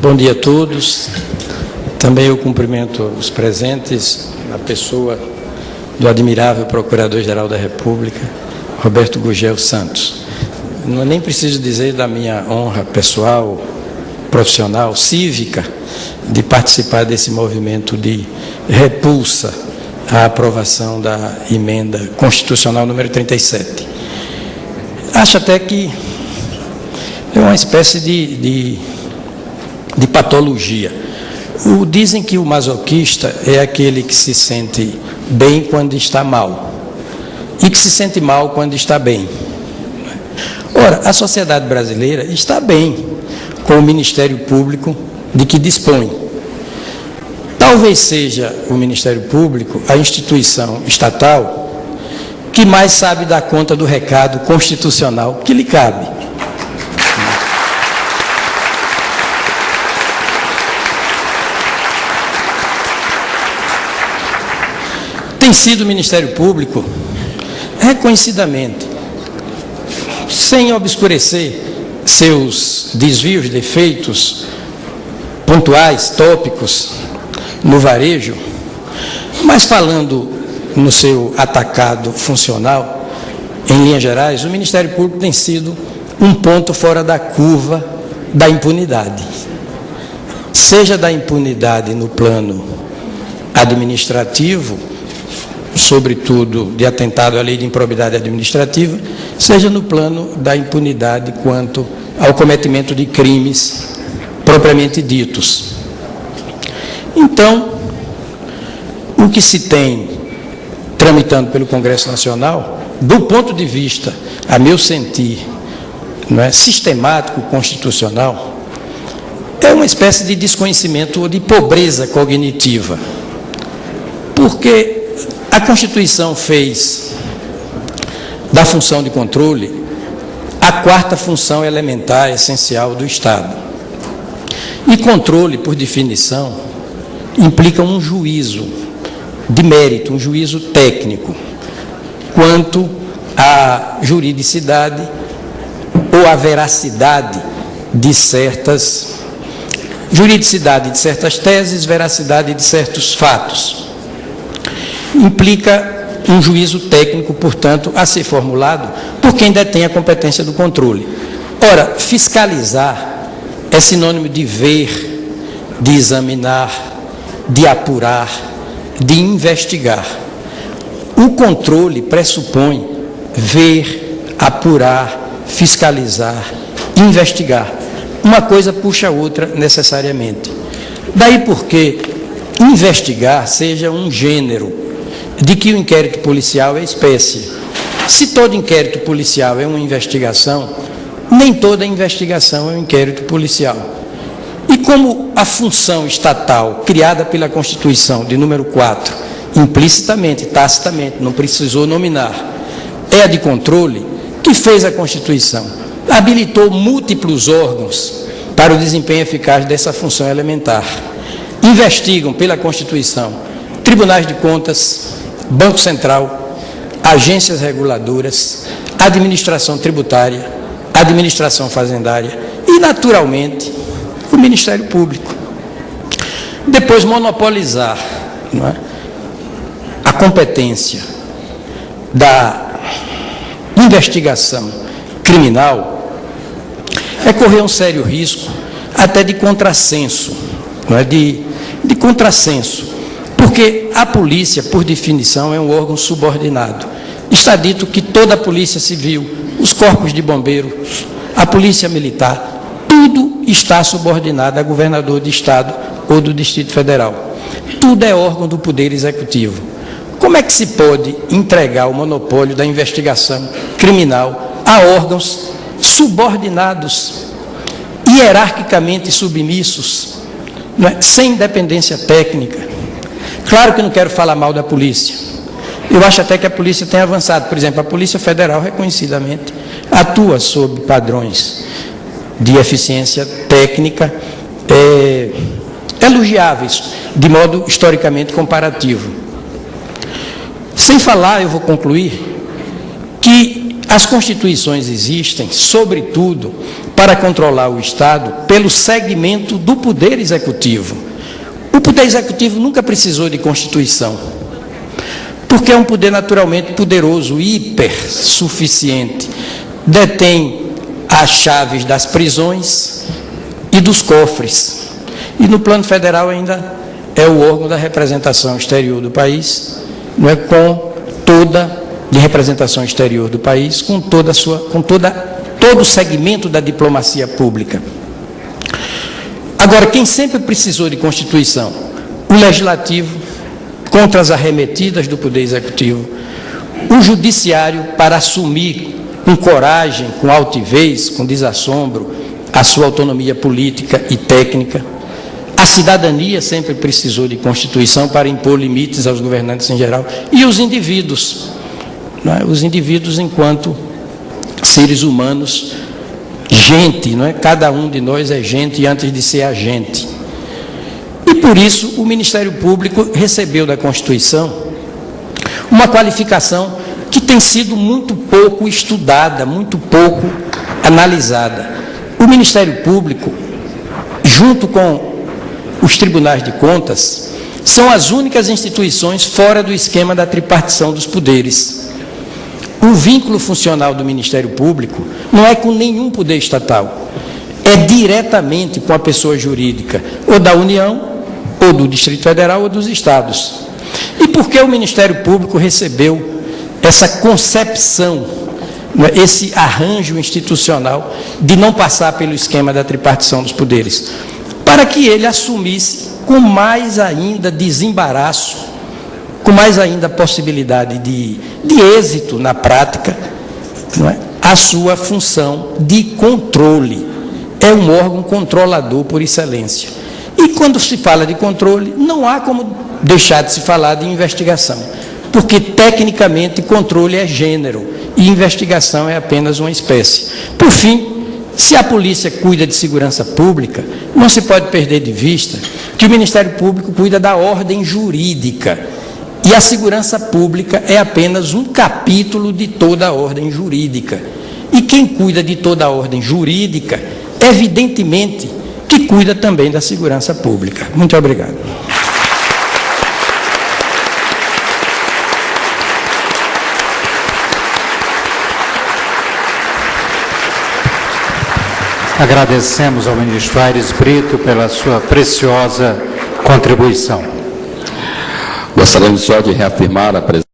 Bom dia a todos. Também eu cumprimento os presentes, na pessoa do admirável Procurador-Geral da República, Roberto Gugel Santos. Não nem preciso dizer da minha honra pessoal, profissional, cívica, de participar desse movimento de repulsa à aprovação da emenda constitucional número 37. Acho até que é uma espécie de patologia. Dizem que o masoquista é aquele que se sente bem quando está mal e que se sente mal quando está bem. Ora, a sociedade brasileira está bem com o Ministério Público de que dispõe. Talvez seja o Ministério Público a instituição estatal que mais sabe dar conta do recado constitucional que lhe cabe. Tem sido o Ministério Público, reconhecidamente, sem obscurecer seus desvios, defeitos pontuais, tópicos, no varejo, mas falando no seu atacado funcional, em linhas gerais, o Ministério Público tem sido um ponto fora da curva da impunidade. Seja da impunidade no plano administrativo, sobretudo de atentado à lei de improbidade administrativa, seja no plano da impunidade quanto ao cometimento de crimes propriamente ditos. Então, o que se tem tramitando pelo Congresso Nacional, do ponto de vista, a meu sentir, sistemático, constitucional, é uma espécie de desconhecimento ou de pobreza cognitiva, porque a Constituição fez da função de controle a quarta função elementar, essencial do Estado. E controle, por definição, implica um juízo de mérito, um juízo técnico, quanto à juridicidade ou à veracidade de certas teses, veracidade de certos fatos. Implica um juízo técnico, portanto, a ser formulado por quem detém a competência do controle. Ora, fiscalizar é sinônimo de ver, de examinar, de apurar, de investigar. O controle pressupõe ver, apurar, fiscalizar, investigar. Uma coisa puxa a outra necessariamente. Daí porque investigar seja um gênero de que o inquérito policial é espécie. Se todo inquérito policial é uma investigação, nem toda investigação é um inquérito policial. E como a função estatal, criada pela Constituição, de número 4, implicitamente, tacitamente, não precisou nominar, é a de controle, que fez a Constituição? Habilitou múltiplos órgãos para o desempenho eficaz dessa função elementar. Investigam pela Constituição tribunais de contas, Banco Central, agências reguladoras, administração tributária, administração fazendária e, naturalmente, o Ministério Público. Depois, monopolizar a competência da investigação criminal é correr um sério risco até de contrassenso, de contrassenso, porque a polícia, por definição, é um órgão subordinado. Está dito que toda a polícia civil, os corpos de bombeiros, a polícia militar, tudo está subordinado a governador de estado ou do Distrito Federal. Tudo é órgão do Poder Executivo. Como é que se pode entregar o monopólio da investigação criminal a órgãos subordinados, hierarquicamente submissos, sem independência técnica? Claro que não quero falar mal da polícia. Eu acho até que a polícia tem avançado. Por exemplo, a Polícia Federal, reconhecidamente, atua sob padrões de eficiência técnica elogiáveis, de modo historicamente comparativo. Sem falar, eu vou concluir, que As constituições existem, sobretudo, para controlar o Estado pelo segmento do Poder Executivo. O Poder Executivo nunca precisou de Constituição, porque é um poder naturalmente poderoso, hipersuficiente. Detém as chaves das prisões e dos cofres. E no plano federal ainda é o órgão da representação exterior do país, não é, com toda de representação exterior do país, com toda a sua, todo o segmento da diplomacia pública. Agora, quem sempre precisou de Constituição? O Legislativo, contra as arremetidas do Poder Executivo, o Judiciário, para assumir com coragem, com altivez, com desassombro, a sua autonomia política e técnica. A cidadania sempre precisou de Constituição para impor limites aos governantes em geral. E os indivíduos, não é? Os indivíduos enquanto seres humanos, gente, não é? Cada um de nós é gente antes de ser agente. E por isso o Ministério Público recebeu da Constituição uma qualificação que tem sido muito pouco estudada, muito pouco analisada. O Ministério Público, junto com os tribunais de contas, são as únicas instituições fora do esquema da tripartição dos poderes. O vínculo funcional do Ministério Público não é com nenhum poder estatal, é diretamente com a pessoa jurídica, ou da União, ou do Distrito Federal, ou dos Estados. E por que o Ministério Público recebeu essa concepção, esse arranjo institucional de não passar pelo esquema da tripartição dos poderes? Para que ele assumisse com mais ainda desembaraço, com mais ainda possibilidade de êxito na prática, não é? A sua função de controle. É um órgão controlador por excelência. E quando se fala de controle, não há como deixar de se falar de investigação, porque tecnicamente controle é gênero e investigação é apenas uma espécie. Por fim, se a polícia cuida de segurança pública, não se pode perder de vista que o Ministério Público cuida da ordem jurídica e a segurança pública é apenas um capítulo de toda a ordem jurídica. E quem cuida de toda a ordem jurídica, evidentemente, que cuida também da segurança pública. Muito obrigado. Agradecemos ao ministro Aires Brito pela sua preciosa contribuição. Gostaríamos só de reafirmar a presença